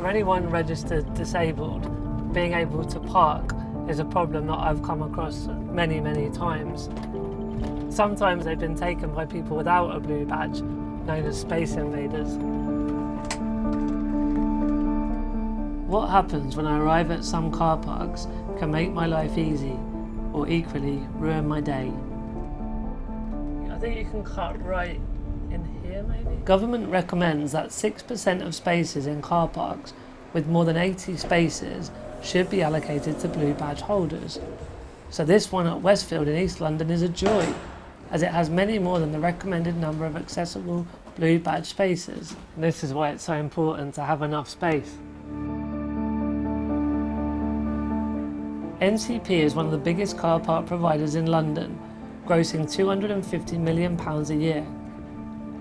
For anyone registered disabled, being able to park is a problem that I've come across many, many times. Sometimes they've been taken by people without a blue badge, known as space invaders. What happens when I arrive at some car parks can make my life easy, or equally ruin my day. I think you can cut right in here maybe? Government recommends that 6% of spaces in car parks with more than 80 spaces should be allocated to blue badge holders. So this one at Westfield in East London is a joy, as it has many more than the recommended number of accessible blue badge spaces. And this is why it's so important to have enough space. NCP is one of the biggest car park providers in London, grossing £250 million a year.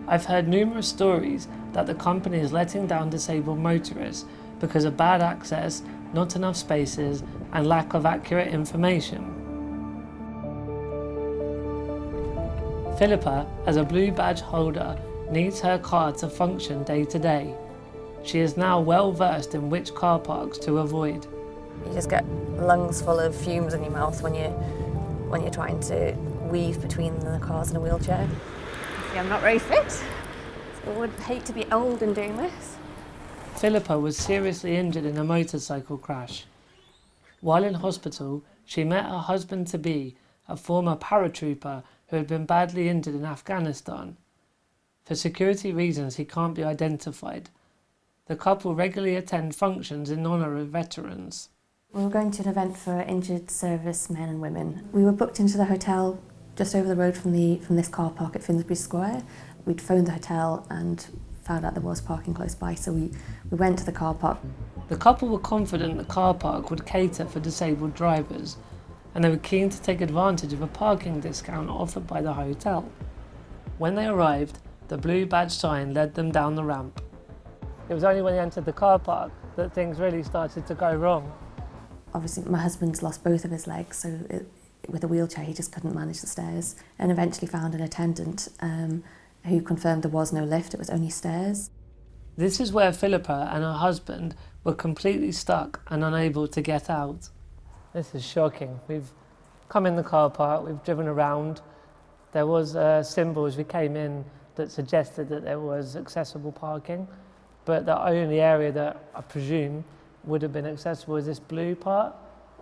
I've heard numerous stories that the company is letting down disabled motorists because of bad access, not enough spaces, and lack of accurate information. Philippa, as a blue badge holder, needs her car to function day to day. She is now well versed in which car parks to avoid. You just get lungs full of fumes in your mouth when you're trying to weave between the cars in a wheelchair. Yeah, I'm not very fit, so I would hate to be old and doing this. Philippa was seriously injured in a motorcycle crash. While in hospital, she met her husband-to-be, a former paratrooper who had been badly injured in Afghanistan. For security reasons, he can't be identified. The couple regularly attend functions in honour of veterans. We were going to an event for injured servicemen and women. We were booked into the hotel just over the road from this car park at Finsbury Square. We'd phoned the hotel and found out there was parking close by, so we went to the car park. The couple were confident the car park would cater for disabled drivers, and they were keen to take advantage of a parking discount offered by the hotel. When they arrived, the blue badge sign led them down the ramp. It was only when they entered the car park that things really started to go wrong. Obviously, my husband's lost both of his legs, so with a wheelchair he just couldn't manage the stairs, and eventually found an attendant who confirmed there was no lift, it was only stairs. This is where Philippa and her husband were completely stuck and unable to get out. This is shocking. We've come in the car park, we've driven around. There was a symbol as we came in that suggested that there was accessible parking, but the only area that I presume would have been accessible is this blue part,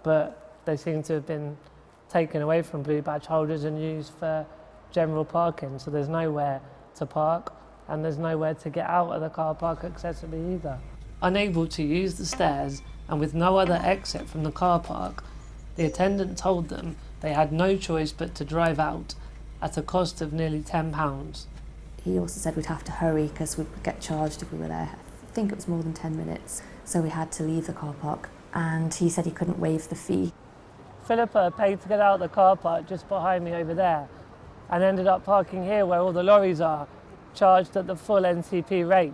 but they seem to have been taken away from blue badge holders and used for general parking, so there's nowhere to park and there's nowhere to get out of the car park accessibly either. Unable to use the stairs and with no other exit from the car park, the attendant told them they had no choice but to drive out at a cost of nearly £10. He also said we'd have to hurry because we'd get charged if we were there. I think it was more than 10 minutes, so we had to leave the car park, and he said he couldn't waive the fee. Philippa paid to get out of the car park just behind me over there and ended up parking here where all the lorries are, charged at the full NCP rate.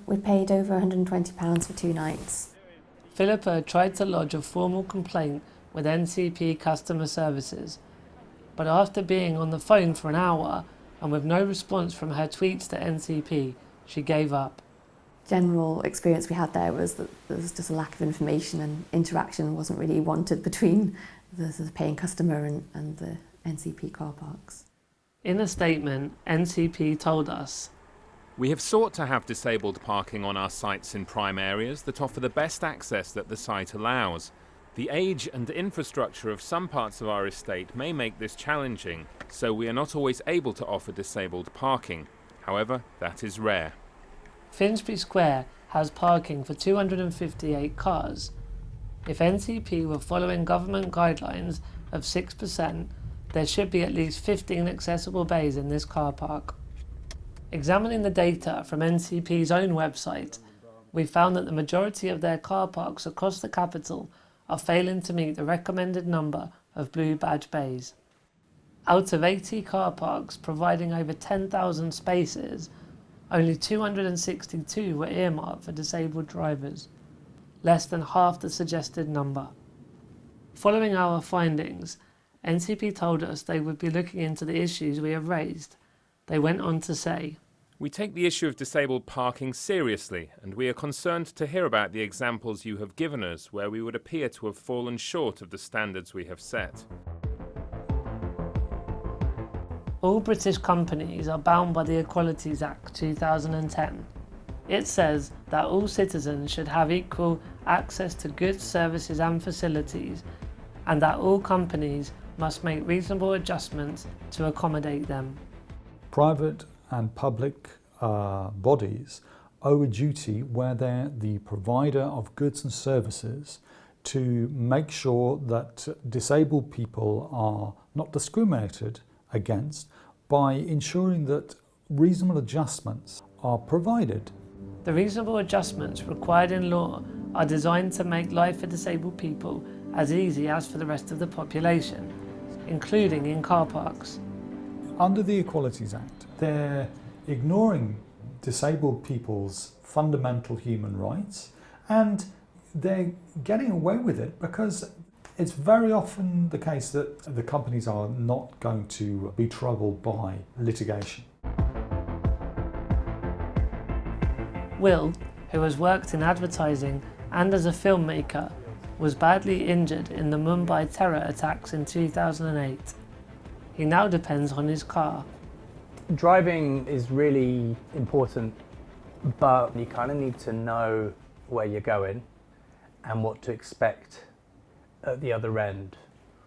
We paid over £120 for 2 nights. Philippa tried to lodge a formal complaint with NCP customer services, but after being on the phone for an hour and with no response from her tweets to NCP, she gave up. General experience we had there was that there was just a lack of information, and interaction wasn't really wanted between the paying customer and the NCP car parks. In a statement, NCP told us, "We have sought to have disabled parking on our sites in prime areas that offer the best access that the site allows. The age and infrastructure of some parts of our estate may make this challenging, so we are not always able to offer disabled parking. However, that is rare." Finsbury Square has parking for 258 cars. If NCP were following government guidelines of 6%, there should be at least 15 accessible bays in this car park. Examining the data from NCP's own website, we found that the majority of their car parks across the capital are failing to meet the recommended number of blue badge bays. Out of 80 car parks providing over 10,000 spaces, only 262 were earmarked for disabled drivers, less than half the suggested number. Following our findings, NCP told us they would be looking into the issues we have raised. They went on to say, We take the issue of disabled parking seriously, and we are concerned to hear about the examples you have given us where we would appear to have fallen short of the standards we have set. All British companies are bound by the Equalities Act 2010. It says that all citizens should have equal access to goods, services and facilities, and that all companies must make reasonable adjustments to accommodate them. Private and public bodies owe a duty where they're the provider of goods and services to make sure that disabled people are not discriminated against by ensuring that reasonable adjustments are provided. The reasonable adjustments required in law are designed to make life for disabled people as easy as for the rest of the population, including in car parks. Under the Equalities Act, they're ignoring disabled people's fundamental human rights, and they're getting away with it because it's very often the case that the companies are not going to be troubled by litigation. Will, who has worked in advertising and as a filmmaker, was badly injured in the Mumbai terror attacks in 2008. He now depends on his car. Driving is really important, but you kind of need to know where you're going and what to expect at the other end.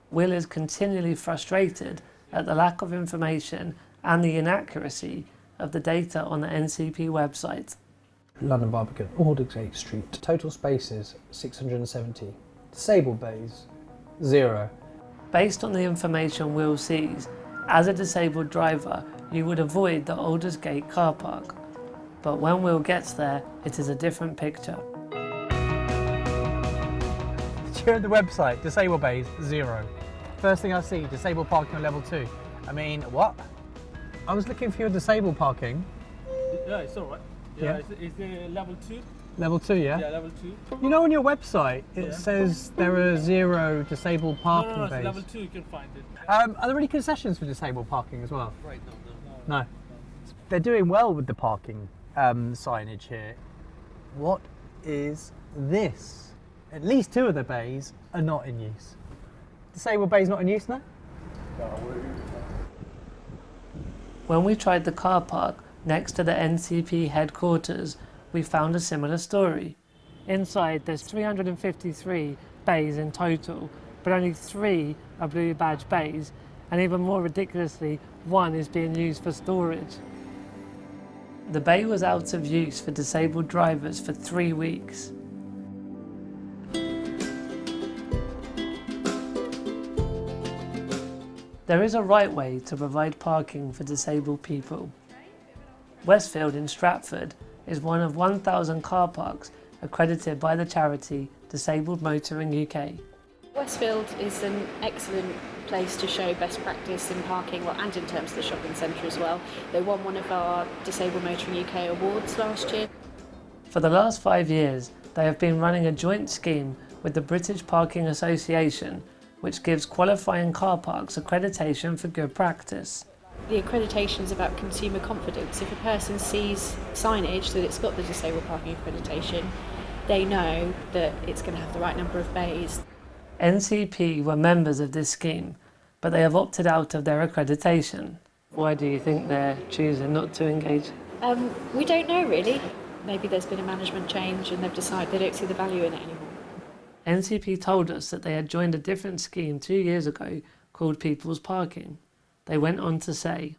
Will is continually frustrated at the lack of information and the inaccuracy of the data on the NCP website. London Barbican, Aldersgate Street. Total spaces 670. Disabled bays 0. Based on the information Will sees, as a disabled driver, you would avoid the Aldersgate car park. But when Will gets there, it is a different picture. Here at the website, disabled bays 0. First thing I see, disabled parking on level 2. I mean, what? I was looking for your disabled parking. Yeah, it's all right. Yeah. Is it level 2? Level 2, yeah? Yeah, level 2. You know on your website, it says there are 0 disabled parking No, bays. it's level 2, you can find it. Are there any concessions for disabled parking as well? Right, no. No. They're doing well with the parking signage here. What is this? At least 2 of the bays are not in use. Disabled bays not in use now? When we tried the car park next to the NCP headquarters, we found a similar story. Inside, there's 353 bays in total, but only 3 are blue badge bays, and even more ridiculously, 1 is being used for storage. The bay was out of use for disabled drivers for 3 weeks. There is a right way to provide parking for disabled people. Westfield in Stratford is one of 1,000 car parks accredited by the charity Disabled Motoring UK. Westfield is an excellent place to show best practice in parking, well, and in terms of the shopping centre as well. They won one of our Disabled Motoring UK awards last year. For the last 5 years, they have been running a joint scheme with the British Parking Association, which gives qualifying car parks accreditation for good practice. The accreditation is about consumer confidence. If a person sees signage that it's got the disabled parking accreditation, they know that it's going to have the right number of bays. NCP were members of this scheme, but they have opted out of their accreditation. Why do you think they're choosing not to engage? We don't know really. Maybe there's been a management change and they've decided they don't see the value in it anymore. NCP told us that they had joined a different scheme 2 years ago called People's Parking. They went on to say,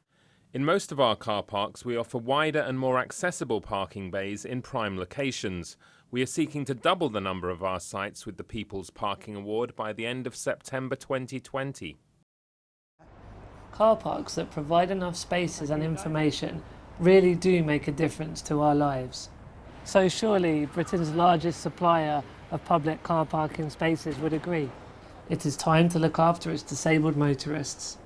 In most of our car parks, we offer wider and more accessible parking bays in prime locations. We are seeking to double the number of our sites with the People's Parking Award by the end of September 2020. car parks that provide enough spaces and information really do make a difference to our lives. So surely Britain's largest supplier of public car parking spaces would agree. It is time to look after its disabled motorists.